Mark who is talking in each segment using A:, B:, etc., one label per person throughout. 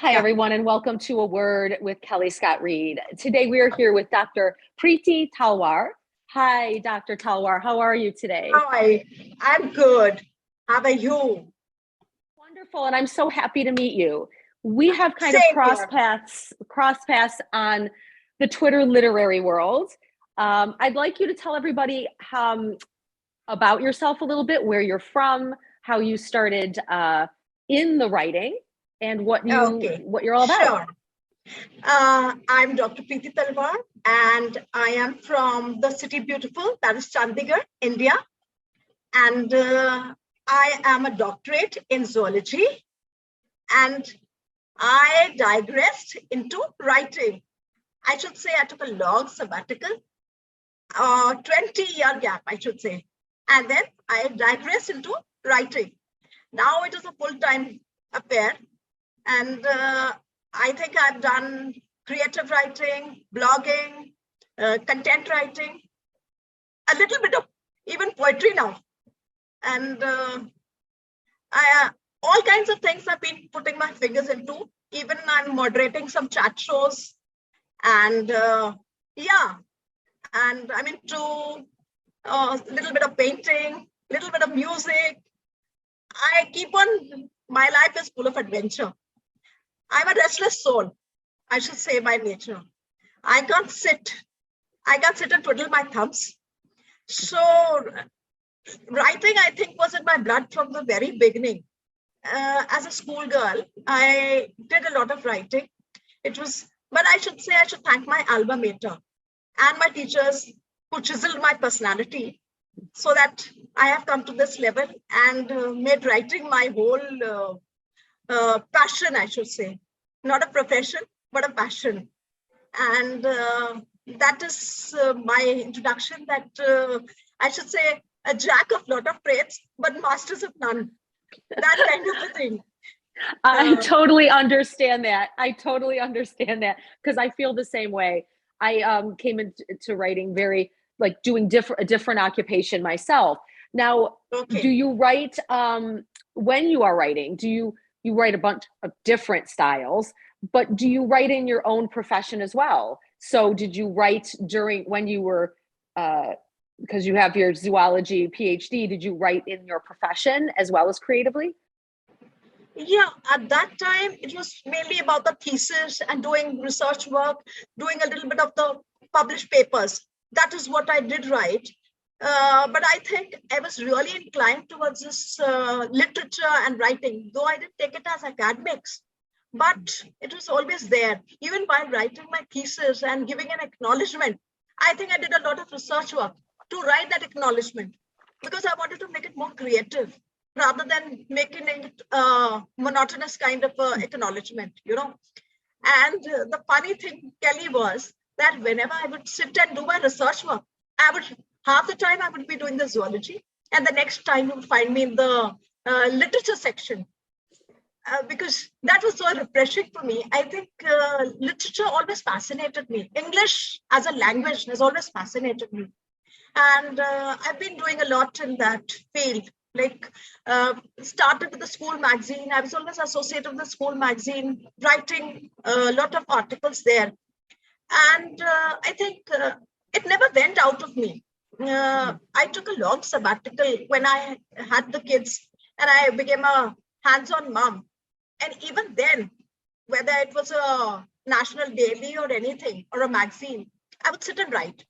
A: Hi,
B: Yeah.
A: everyone, and welcome to A Word with Kellie Scott Reed. Today, we are here with Dr. Preeti Talwar. Hi, Dr. Talwar. How are you today?
B: Hi, I'm good. How are you?
A: Wonderful, and I'm so happy to meet you. We have kind of
B: Same here.
A: cross paths on the Twitter literary world. I'd like you to tell everybody about yourself a little bit, where you're from, how you started in the writing, and
B: Okay,
A: what you're all about.
B: sure. I'm Dr. Preeti Talwar, and I am from the city beautiful, that is Chandigarh, India. And I am a doctorate in zoology, and I digressed into writing. I should say I took a long sabbatical, 20-year gap, I should say. And then I digressed into writing. Now it is a full-time affair. And I think I've done creative writing, blogging, content writing, a little bit of even poetry now. And all kinds of things I've been putting my fingers into. Even I'm moderating some chat shows. And yeah, and I'm into a little bit of painting, a little bit of music. My life is full of adventure. I'm a restless soul, I should say, by nature. I can't sit. I can't sit and twiddle my thumbs. So writing, I think, was in my blood from the very beginning. As a schoolgirl, I did a lot of writing. But I should say I should thank my alma mater and my teachers who chiseled my personality so that I have come to this level and made writing my whole passion, I should say. Not a profession, but a passion. And that is my introduction, that I should say a jack of lot of trades, but masters of none. That kind of a thing.
A: I totally understand that. I totally understand that because I feel the same way. I came into writing very like doing a different occupation myself. Now, do
B: Okay.
A: you write when you are writing? You write a bunch of different styles, but do you write in your own profession as well? So, did you write during when you were because you have your zoology PhD? Did you write in your profession as well as creatively?
B: Yeah, at that time, it was mainly about the thesis and doing research work, doing a little bit of the published papers. That is what I did write. But I think I was really inclined towards this literature and writing, though I didn't take it as academics. But it was always there. Even while writing my thesis and giving an acknowledgement, I think I did a lot of research work to write that acknowledgement because I wanted to make it more creative rather than making it monotonous kind of acknowledgement. And the funny thing, Kelly, was that whenever I would sit and do my research work, I would half the time I would be doing the zoology, and the next time you would find me in the literature section. Because that was so refreshing for me. I think literature always fascinated me. English as a language has always fascinated me. And I've been doing a lot in that field. Like started with the school magazine. I was always associated with the school magazine, writing a lot of articles there. And I think it never went out of me. I took a long sabbatical when I had the kids and I became a hands-on mom. And even then, whether it was a national daily or anything or a magazine, I would sit and write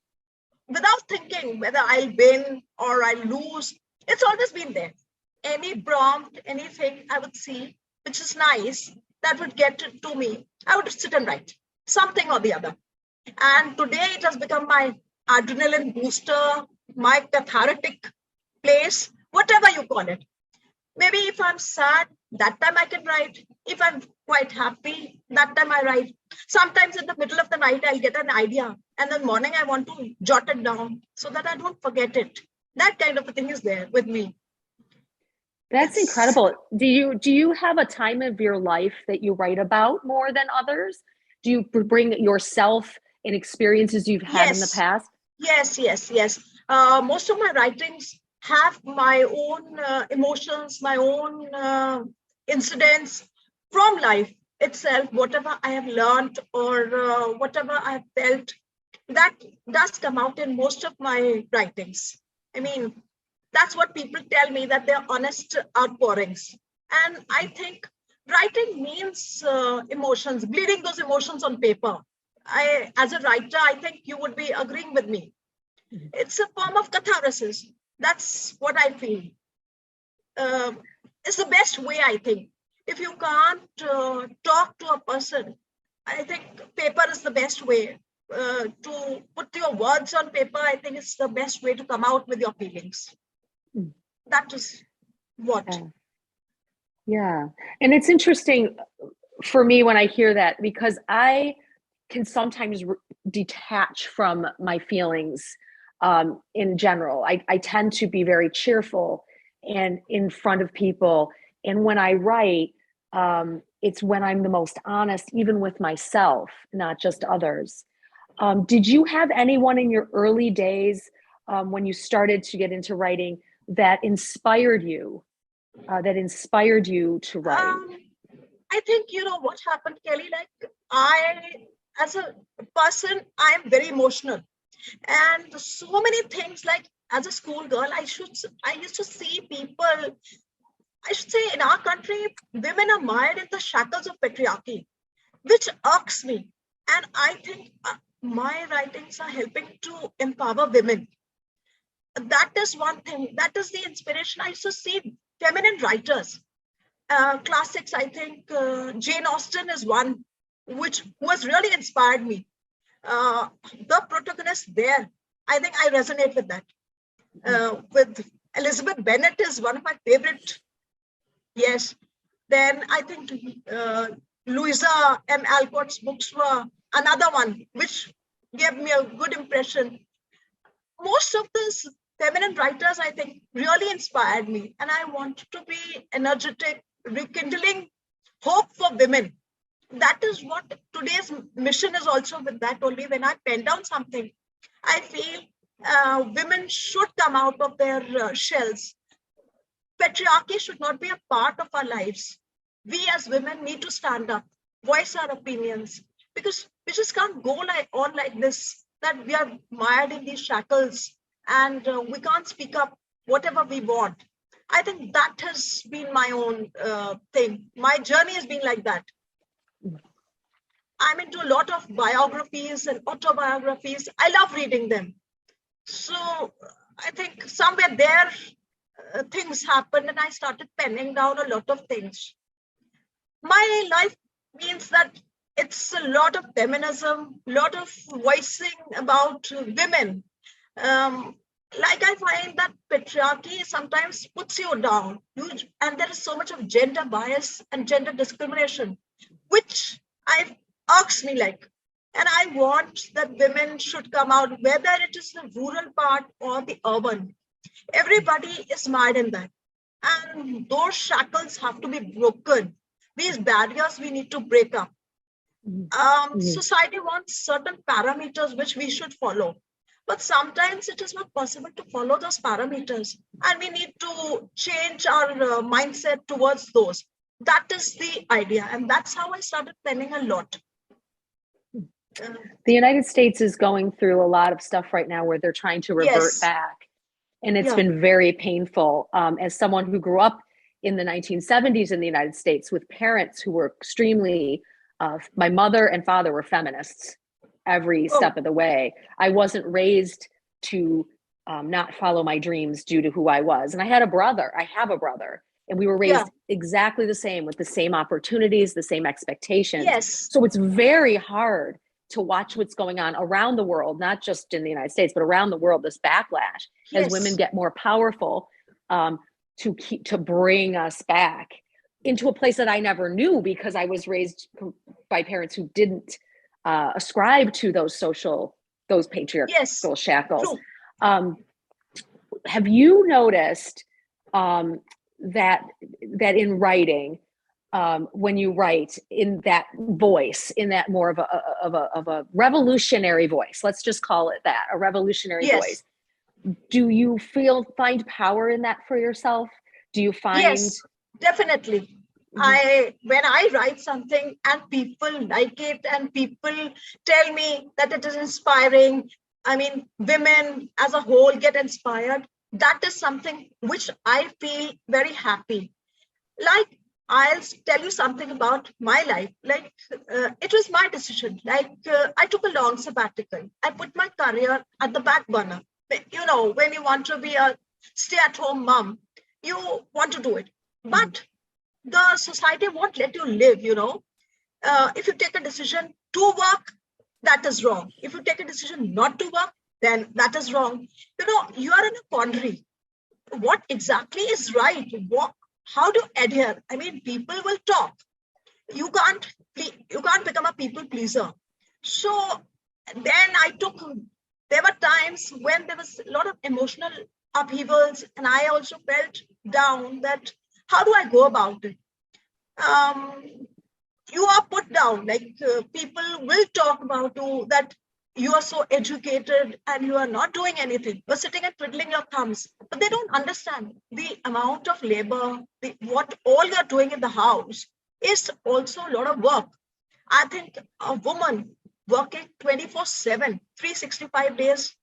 B: without thinking whether I'll win or I'll lose. It's always been there. Any prompt, anything I would see, which is nice, that would get to me, I would sit and write something or the other. And today it has become my adrenaline booster, my cathartic place, whatever you call it. Maybe if I'm sad, that time I can write. If I'm quite happy, that time I write. Sometimes in the middle of the night, I'll get an idea. And then morning, I want to jot it down so that I don't forget it. That kind of a thing is there with me.
A: That's
B: It's
A: incredible. Do you have a time of your life that you write about more than others? Do you bring yourself and experiences you've had in the
B: Yes,
A: past?
B: yes. Most of my writings have my own emotions, my own incidents from life. itself, whatever I have learned or whatever I have felt, that does come out in most of my writings. I mean, that's what people tell me, that they're honest outpourings. And I think writing means emotions, bleeding those emotions on paper. As a writer, I think you would be agreeing with me. It's a form of catharsis. That's what I feel. It's the best way, I think. If you can't talk to a person, I think paper is the best way. To put your words on paper, I think it's the best way to come out with your feelings. That is what.
A: Yeah. And it's interesting for me when I hear that, because I can sometimes detach from my feelings in general. I tend to be very cheerful and in front of people. And when I write, it's when I'm the most honest, even with myself, not just others. Did you have anyone in your early days when you started to get into writing that inspired you to write?
B: I think, you know what happened, Kelly? Like, as a person, I am very emotional. And so many things, like as a schoolgirl, I used to see people, I should say in our country, women are mired in the shackles of patriarchy, which irks me. And I think my writings are helping to empower women. That is one thing. That is the inspiration. I used to see feminine writers. Classics, I think Jane Austen is one who has really inspired me. The protagonist there, I think I resonate with that. With Elizabeth Bennet is one of my favorite. Yes. Then I think Louisa M. Alcott's books were another one, which gave me a good impression. Most of these feminine writers, I think, really inspired me. And I wanted to be energetic, rekindling hope for women. That is what today's mission is also with that only. When I pen down something, I feel women should come out of their shells. Patriarchy should not be a part of our lives. We as women need to stand up, voice our opinions, because we just can't go on like this, that we are mired in these shackles and we can't speak up whatever we want. I think that has been my own thing. My journey has been like that. I'm into a lot of biographies and autobiographies. I love reading them. So I think somewhere there, things happened and I started penning down a lot of things. My life means that it's a lot of feminism, a lot of voicing about women. Like I find that patriarchy sometimes puts you down, and there is so much of gender bias and gender discrimination, which irks me like. And I want that women should come out, whether it is the rural part or the urban. Everybody is mired in that. And those shackles have to be broken. These barriers we need to break up. Society wants certain parameters which we should follow. But sometimes it is not possible to follow those parameters. And we need to change our mindset towards those. That is the idea. And that's how I started penning a lot.
A: The United States is going through a lot of stuff right now where they're trying to revert back. And it's been very painful. As someone who grew up in the 1970s in the United States with parents who were extremely, my mother and father were feminists every step of the way. I wasn't raised to not follow my dreams due to who I was. And I have a brother, and we were raised exactly the same, with the same opportunities, the same expectations.
B: Yes.
A: So it's very hard to watch what's going on around the world, not just in the United States, but around the world, this backlash as women get more powerful to bring us back into a place that I never knew, because I was raised by parents who didn't ascribe to those patriarchal shackles. Have you noticed that in writing, when you write in that voice, in that more of a revolutionary voice, let's just call it that, a revolutionary voice, do you find power in that for yourself? Do you find?
B: Yes, definitely.
A: Mhm.
B: When I write something and people like it and people tell me that it is inspiring, I mean, women as a whole get inspired. That is something which I feel very happy. Like, I'll tell you something about my life. Like, it was my decision. Like, I took a long sabbatical. I put my career at the back burner. You know, when you want to be a stay-at-home mom, you want to do it.
A: Mhm.
B: But the society won't let you live, you know. If you take a decision to work, that is wrong. If you take a decision not to work, then that is wrong. You know, you are in a quandary. What exactly is right? How to adhere? I mean, people will talk. You can't become a people pleaser. So then there were times when there was a lot of emotional upheavals, and I also felt down that how do I go about it? Um, you are put down, like people will talk about you that you are so educated and you are not doing anything, you're sitting and twiddling your thumbs, but they don't understand the amount of labor, what all you're doing in the house is also a lot of work. I think a woman working 24/7, 365 days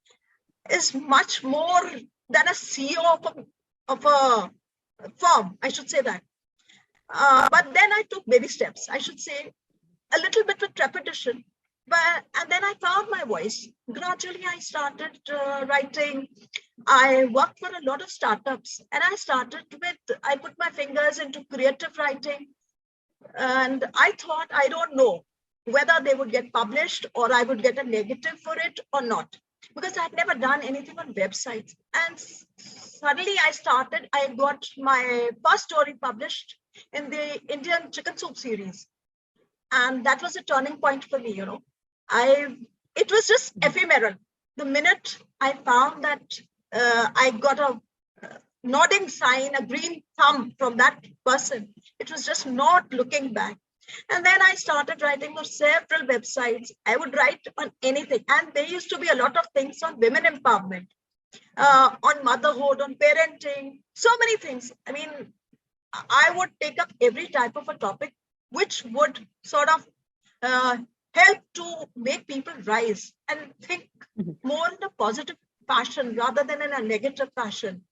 B: is much more than a CEO of a firm, I should say that. But then I took baby steps, I should say, a little bit with trepidation. But and then I found my voice. Gradually, I started writing. I worked for a lot of startups, and I put my fingers into creative writing, and I thought, I don't know whether they would get published or I would get a negative for it or not, because I had never done anything on websites. And suddenly I got my first story published in the Indian chicken soup series, and that was a turning point for me. You know, I it was just
A: Mhm.
B: ephemeral. The minute I found that I got a nodding sign, a green thumb from that person, it was just not looking back. And then I started writing for several websites. I would write on anything, and there used to be a lot of things on women empowerment, on motherhood, on parenting, so many things. I mean, I would take up every type of a topic which would sort of uh, help to make people rise and think
A: Mhm.
B: more in a positive fashion rather than in a negative fashion.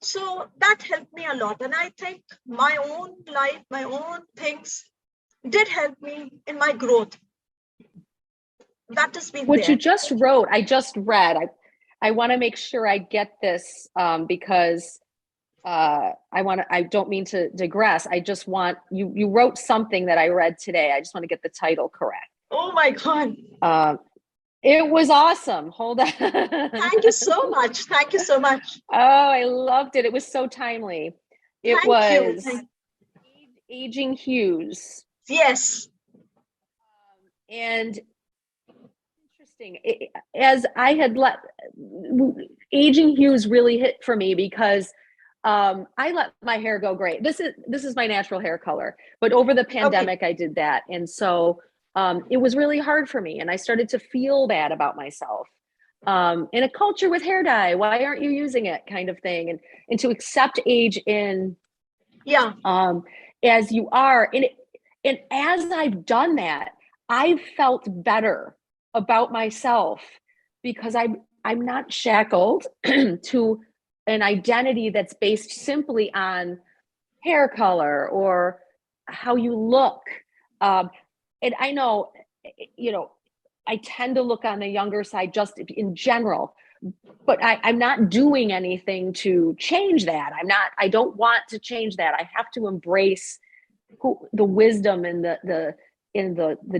B: So that helped me a lot. And I think my own life, my own things did help me in my growth. That has been
A: What you
B: there.
A: just wrote, I just read. I want to make sure I get this because I don't mean to digress. I just want you wrote something that I read today. I just want to get the title correct.
B: Oh my God.
A: Um, it was awesome. Hold on.
B: Thank you so much. Thank you so much.
A: Oh, I loved it. It was so timely. It
B: Thank you.
A: was Aging Hughes.
B: Yes.
A: And interesting. As I had let Aging Hughes really hit for me because I let my hair go gray. This is my natural hair color, but over the
B: Okay.
A: pandemic, I did that, and so it was really hard for me, and I started to feel bad about myself. In a culture with hair dye, why aren't you using it, kind of thing, and to accept age in
B: Yeah.
A: um, as you are, and as I've done that, I've felt better about myself because I'm not shackled to an identity that's based simply on hair color or how you look. Um, and I know, you know, I tend to look on the younger side just in general, but I'm not doing anything to change that. I don't want to change that. I have to embrace the wisdom and the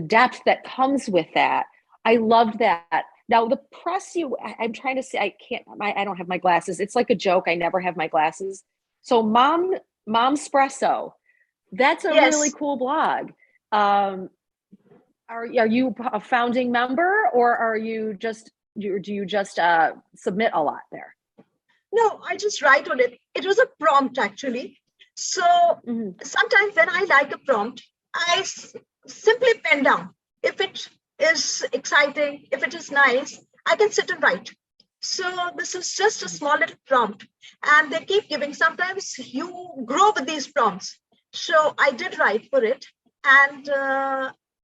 A: depth that comes with that. I loved that. Now the press I'm trying to say, I don't have my glasses. It's like a joke. I never have my glasses. So Mom Espresso, that's a really
B: Yes.
A: cool blog. Are you a founding member, or do you just submit a lot there?
B: No, I just write on it. It was a prompt actually. So
A: Mhm.
B: sometimes when I like a prompt, simply pen down. If it is exciting, if it is nice, I can sit and write. So this is just a small little prompt, and they keep giving. Sometimes you grow with these prompts. So I did write for it, and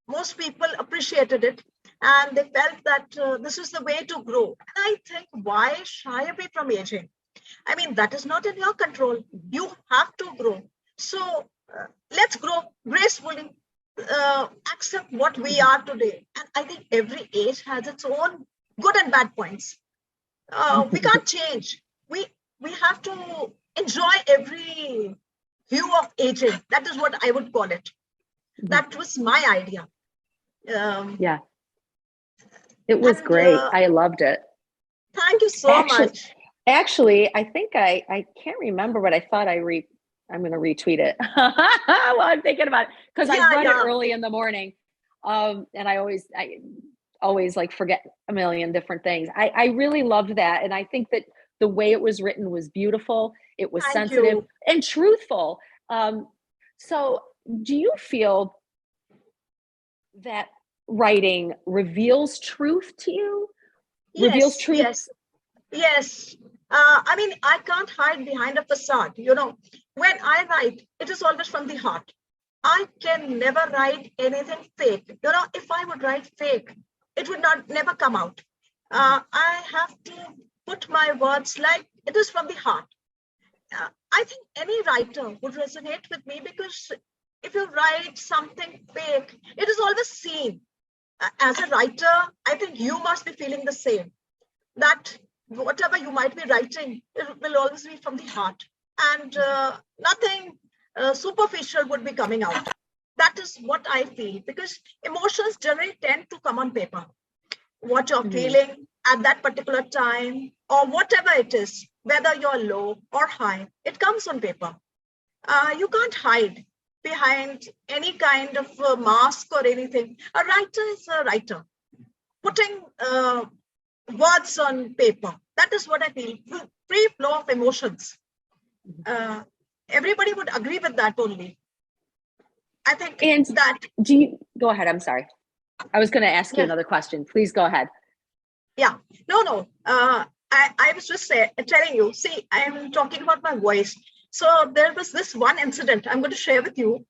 B: most people appreciated it, and they felt that this is the way to grow. And I think, why shy away from aging? I mean, that is not in your control. You have to grow. So let's grow gracefully, accept what we are today. And I think every age has its own good and bad points. We can't change. We have to enjoy every hue of aging. That is what I would call it. That was my idea.
A: Yeah, it was
B: And
A: great. I loved it.
B: thank you so
A: Actually,
B: much.
A: actually, I think I can't remember, but I thought I'm going to retweet it while I'm thinking about it, because I
B: Yeah,
A: read it
B: yeah.
A: early in the morning, and I always like forget a million different things. I really loved that, and I think that the way it was written was beautiful. It was
B: Thank
A: sensitive
B: you.
A: and truthful. So, do you feel that writing reveals truth to you? Reveals
B: Yes,
A: truth?
B: yes, yes. I mean, I can't hide behind a facade. When I write, it is always from the heart. I can never write anything fake. If I would write fake, it would not never come out. I have to put my words like it is from the heart. I think any writer would resonate with me, because if you write something fake, it is always seen. As a writer, I think you must be feeling the same, that whatever you might be writing, it will always be from the heart, and nothing superficial would be coming out. That is what I feel, because emotions generally tend to come on paper. What you're
A: Mhm.
B: feeling at that particular time, or whatever it is, whether you're low or high, it comes on paper. You can't hide behind any kind of mask or anything. A writer is a writer, putting words on paper. That is what I feel. Free flow of emotions. Uh, Everybody would agree with that only. I think
A: And
B: that,
A: do you go ahead? I'm sorry. I was going to ask you
B: yes,
A: another question. Please go ahead.
B: yeah, no, no. I was just telling you, see, I'm talking about my voice. So there was this one incident I'm going to share with you.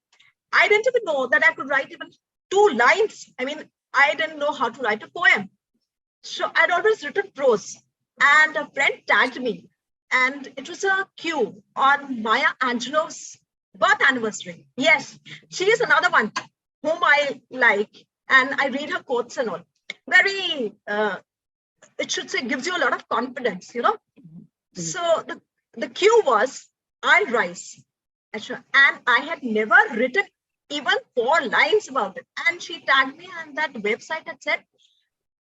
B: I didn't even know that I could write even 2 lines. I mean, I didn't know how to write a poem. So I'd always written prose, and a friend tagged me, and it was a cue on Maya Angelou's birth anniversary. Yes, she is another one whom I like, and I read her quotes and all. Very, it should say, gives you a lot of confidence. So the cue was, I'll rise. And I had never written even 4 lines about it. And she tagged me, and that website had said,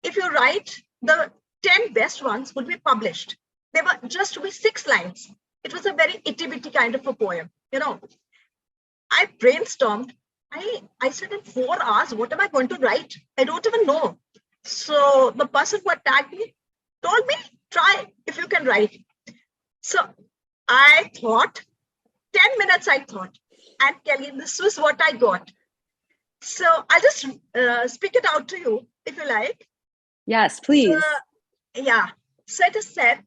B: if you write, the 10 best ones would be published. They were just to be 6 lines. It was a very itty bitty kind of a poem. I brainstormed. I said, in 4 hours, what am I going to write? I don't even know. So the person who attacked me told me, try if you can write. So I thought, 10 minutes I thought, and Kelly, this was what I got. So I'll just speak it out to you if you like.
A: Yes,
B: So,
A: please.
B: yeah, so it is said,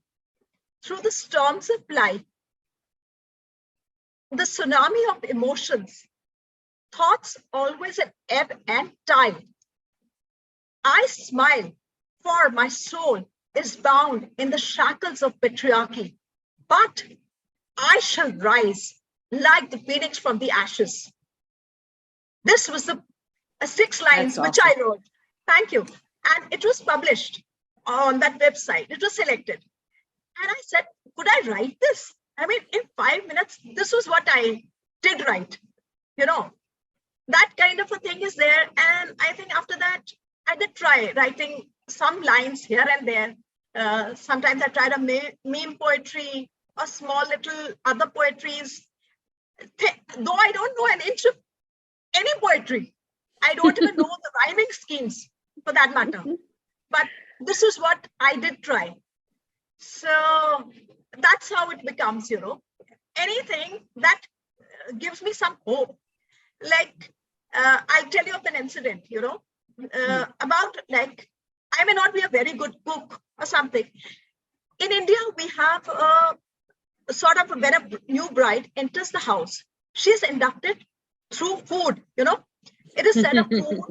B: through the storms of life, the tsunami of emotions, thoughts always an ebb and tide. I smile, for my soul is bound in the shackles of patriarchy, but I shall rise like the phoenix from the ashes. This was the 6 lines
A: That's
B: which
A: awesome.
B: I wrote. Thank you. And it was published on that website. It was selected. And I said, could I write this? I mean, in 5 minutes, this was what I did write. That kind of a thing is there. And I think after that, I did try writing some lines here and there. Sometimes I tried a meme poetry or small little other poetries. Though I don't know an inch of any poetry. I don't even know the rhyming schemes for that matter. But this is what I did try. So that's how it becomes. Anything that gives me some hope. Like, I'll tell you of an incident, about, like, I may not be a very good cook or something. In India, we have a sort of, when a new bride enters the house, she's inducted through food, It is said of food.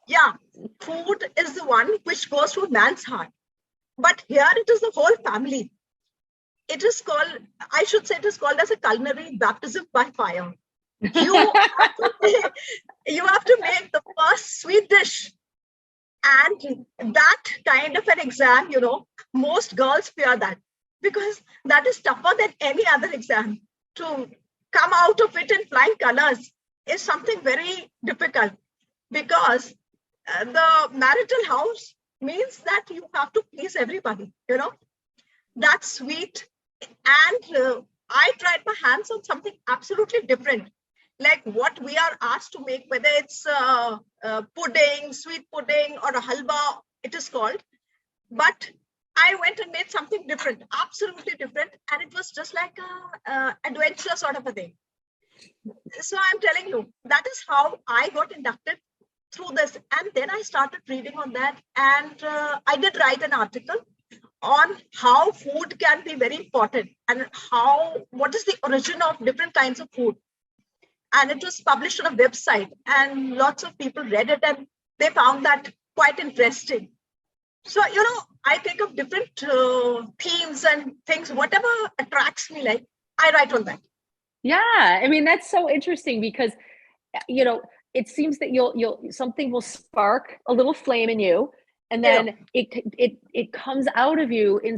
B: Yeah, food is the one which goes to a man's heart. But here it is the whole family. It is called, I should say it is called as a culinary baptism by fire. You have to make the first sweet dish. And that kind of an exam, most girls fear that, because that is tougher than any other exam. To come out of it in flying colors is something very difficult, because the marital house means that you have to please everybody, That's sweet. And I tried my hands on something absolutely different, like what we are asked to make, whether it's pudding, sweet pudding, or a halwa, it is called. But I went and made something different, absolutely different. And it was just like a adventure sort of a thing. So I'm telling you, that is how I got inducted through this. And then I started reading on that. And I did write an article on how food can be very important, and what is the origin of different kinds of food. And it was published on a website, and lots of people read it and they found that quite interesting. So, I take up different themes and things, whatever attracts me, like I write on that.
A: Yeah. I mean, that's so interesting because, it seems that something will spark a little flame in you. And then it comes out of you in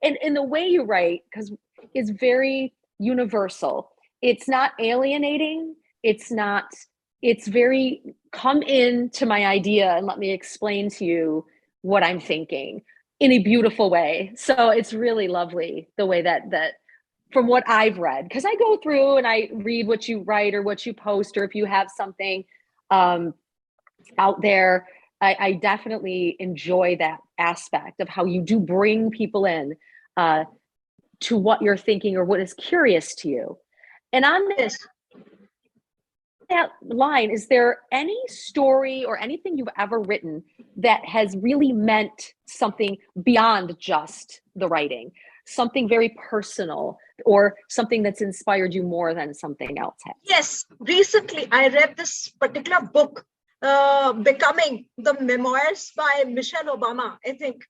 A: in the way you write, because it's very universal. It's not alienating. It's very, come into my idea and let me explain to you what I'm thinking in a beautiful way. So it's really lovely the way that from what I've read, because I go through and I read what you write or what you post, or if you have something out there. I definitely enjoy that aspect of how you do bring people in to what you're thinking or what is curious to you. And on that line, is there any story or anything you've ever written that has really meant something beyond just the writing, something very personal, or something that's inspired you more than something else has?
B: Yes, recently I read this particular book, Becoming, the memoirs by Michelle Obama, I think.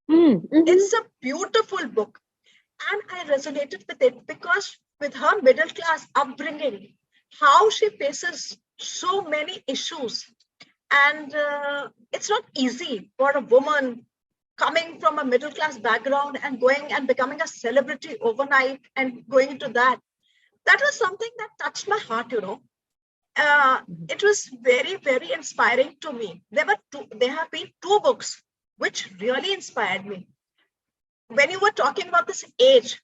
A: Mm-hmm.
B: It's a beautiful book. And I resonated with it because with her middle class upbringing, how she faces so many issues. And it's not easy for a woman coming from a middle class background and going and becoming a celebrity overnight and going into that. That was something that touched my heart, It was very, very inspiring to me. There have been two books which really inspired me. When you were talking about this age,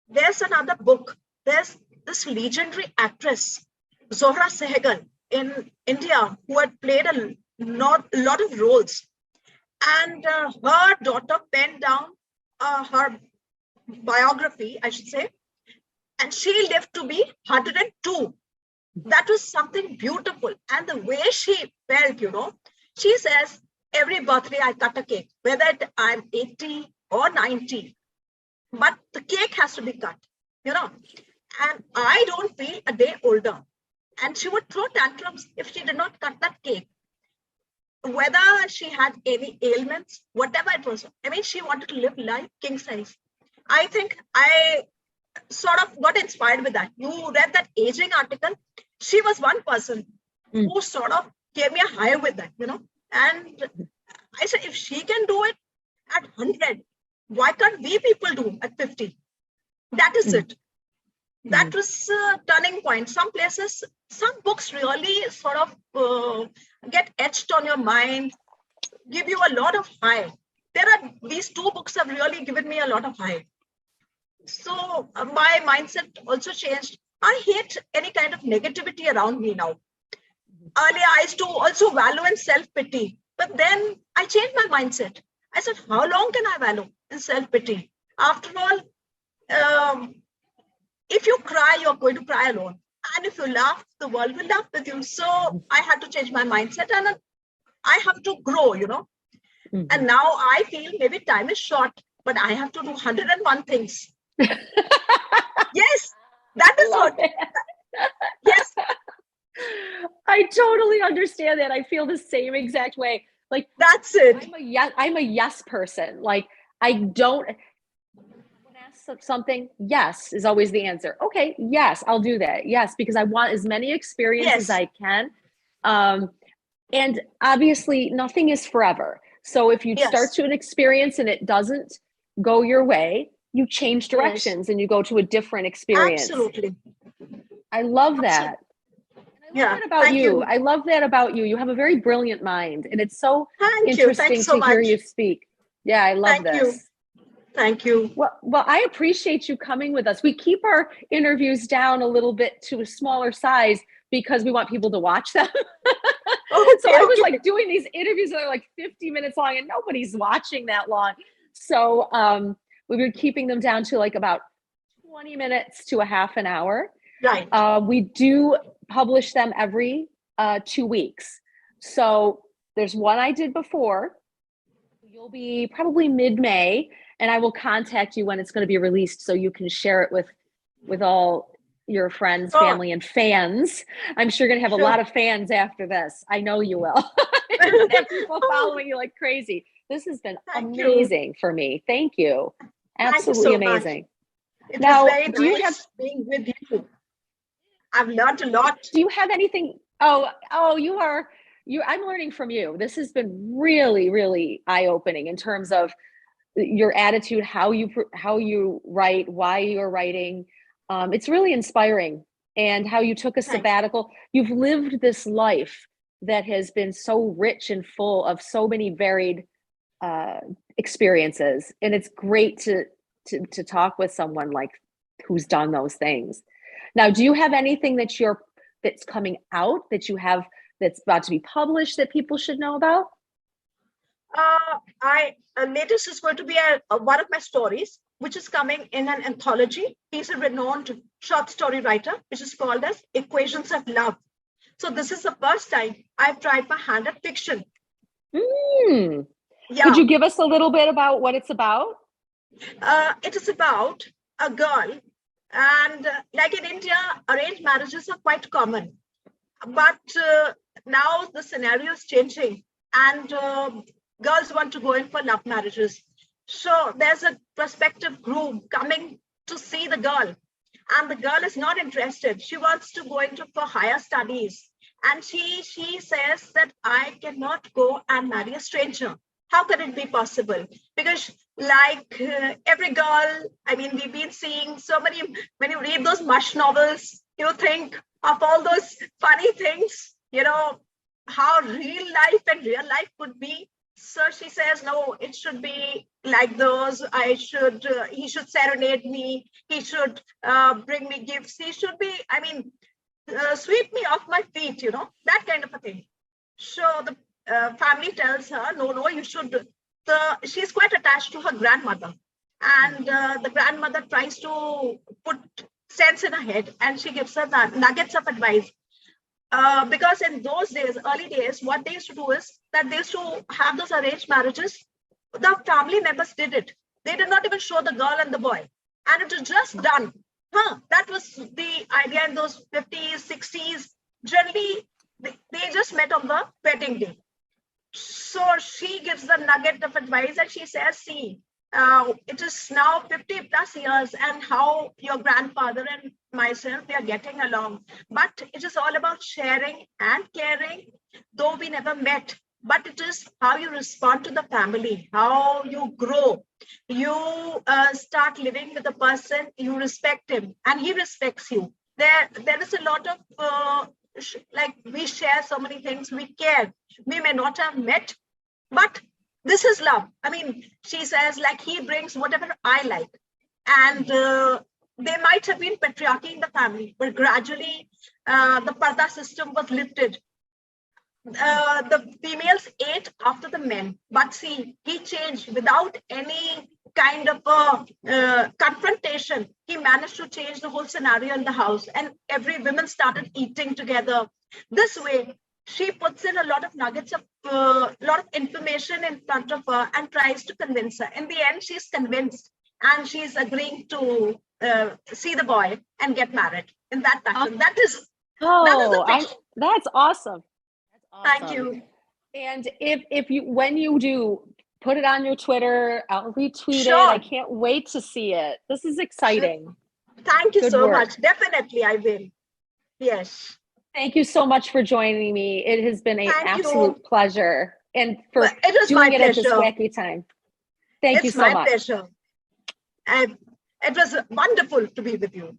B: there's another book. There's this legendary actress, Zohra Sehgal, in India, who had played a lot of roles. And her daughter penned down her biography, I should say, and she lived to be 102. That was something beautiful. And the way she felt, she says, every birthday I cut a cake, whether I'm 80 or 90, but the cake has to be cut, and I don't feel a day older. And she would throw tantrums if she did not cut that cake, whether she had any ailments, whatever it was. I mean, she wanted to live life king size. I think I sort of got inspired with that. You read that aging article. She was one person who sort of gave me a high with that, And I said, if she can do it at 100, why can't we people do at 50? That is it. That was a turning point. Some places, some books really sort of get etched on your mind, give you a lot of high. These two books have really given me a lot of high. So my mindset also changed. I hate any kind of negativity around me now. Earlier, I used to also wallow in self-pity, but then I changed my mindset. I said, how long can I wallow in self-pity? After all, if you cry, you're going to cry alone. And if you laugh, the world will laugh with you. So I had to change my mindset and I have to grow, And now I feel maybe time is short, but I have to do 101 things. Yes, that is what. Yes,
A: I totally understand that. I feel the same exact way. Like
B: that's it.
A: I'm a yes person. Like I don't when asked something, yes is always the answer. Okay, yes, I'll do that. Yes, because I want as many experience as
B: Yes,
A: I can. Um, and obviously nothing is forever. So if you start
B: yes,
A: to an experience and it doesn't go your way, you change
B: yes,
A: directions and you go to a different experience.
B: absolutely.
A: I love
B: Absolutely.
A: that. And I love
B: Yeah,
A: that about
B: thank
A: you.
B: you.
A: I love that about you. You have a very brilliant mind, and it's so
B: Thank you. Thanks
A: interesting
B: so
A: to hear you
B: much.
A: speak. Yeah, I love
B: Thank you.
A: this.
B: Thank you.
A: Well, I appreciate you coming with us. We keep our interviews down a little bit to a smaller size because we want people to watch them. So
B: Okay,
A: I was
B: okay.
A: like doing these interviews that are like 50 minutes long, and nobody's watching that long. So we've been keeping them down to like about 20 minutes to a half an hour.
B: Right.
A: We do publish them every 2 weeks. So there's one I did before. You'll be probably mid-May, and I will contact you when it's going to be released so you can share it with all your friends,
B: Sure,
A: family, and fans. I'm sure you're going to have a
B: sure.
A: lot of fans after this. I know you will. You're going to have people
B: Oh,
A: following you like crazy. This has been
B: thank you.
A: amazing for me. Thank you.
B: Thank you
A: Absolutely
B: so much.
A: amazing.
B: It was
A: Now,
B: very
A: do you have
B: nice being with you. I've learned a lot.
A: do you have anything? Oh, I'm learning from you. This has been really, really eye-opening in terms of your attitude, how you write, why you're writing. It's really inspiring, and how you took a
B: Thank you.
A: sabbatical. You've lived this life that has been so rich and full of so many varied uh, experiences, and it's great to talk with someone like who's done those things. Now, do you have anything that's coming out that you have that's about to be published that people should know about?
B: I latest is going to be one of my stories, which is coming in an anthology. He's a renowned short story writer, which is called as Equations of Love. So this is the first time I've tried my hand at fiction.
A: Mm. Could
B: Yeah,
A: you give us a little bit about what it's about?
B: it is about a girl, and like in India, arranged marriages are quite common. But now the scenario is changing, and girls want to go in for love marriages. So there's a prospective groom coming to see the girl, and the girl is not interested. She wants to go into for higher studies, and she says that I cannot go and marry a stranger. How can it be possible? Because like every girl, I mean, we've been seeing so many. When you read those mush novels, you think of all those funny things, how real life and real life could be. So she says, no, it should be like those. He should serenade me. He should bring me gifts. He should be, I mean, sweep me off my feet, that kind of a thing. So the family tells her, no, no, you should. She's quite attached to her grandmother. And the grandmother tries to put sense in her head, and she gives her nuggets of advice. Because in those days, early days, what they used to do is that they used to have those arranged marriages. The family members did it. They did not even show the girl and the boy. And it was just done. That was the idea in those 50s, 60s. Generally, they just met on the wedding day. So she gives the nugget of advice, and she says, see, it is now 50 plus years, and how your grandfather and myself, we are getting along. But it is all about sharing and caring, though we never met. But it is how you respond to the family, how you grow. You start living with a person, you respect him, and he respects you. There is a lot of like we share so many things, we care. We may not have met, but this is love. I mean, she says, like, he brings whatever I like. And there might have been patriarchy in the family, but gradually the parda system was lifted. The females ate after the men, but see, he changed without any kind of confrontation. He managed to change the whole scenario in the house, and every woman started eating together. This way, she puts in a lot of nuggets of lot of information in front of her and tries to convince her. In the end, she's convinced, and she's agreeing to see the boy and get married. in that fashion. That is
A: Oh,
B: the fiction.
A: that's awesome. That's
B: Thank
A: awesome.
B: you.
A: And if you, when you do, put it on your Twitter, I'll retweet it. I
B: Sure.
A: can't wait to see it. This is
B: Sure.
A: exciting.
B: Thank you
A: Good
B: so
A: work.
B: much. Definitely, I will. Yes.
A: Thank you so much for joining me. It has been an
B: Thank
A: absolute
B: you.
A: pleasure, and for
B: It was my
A: doing it at this
B: pleasure.
A: wacky time. Thank you
B: It's
A: so
B: my
A: much.
B: pleasure. And it was wonderful to be with you.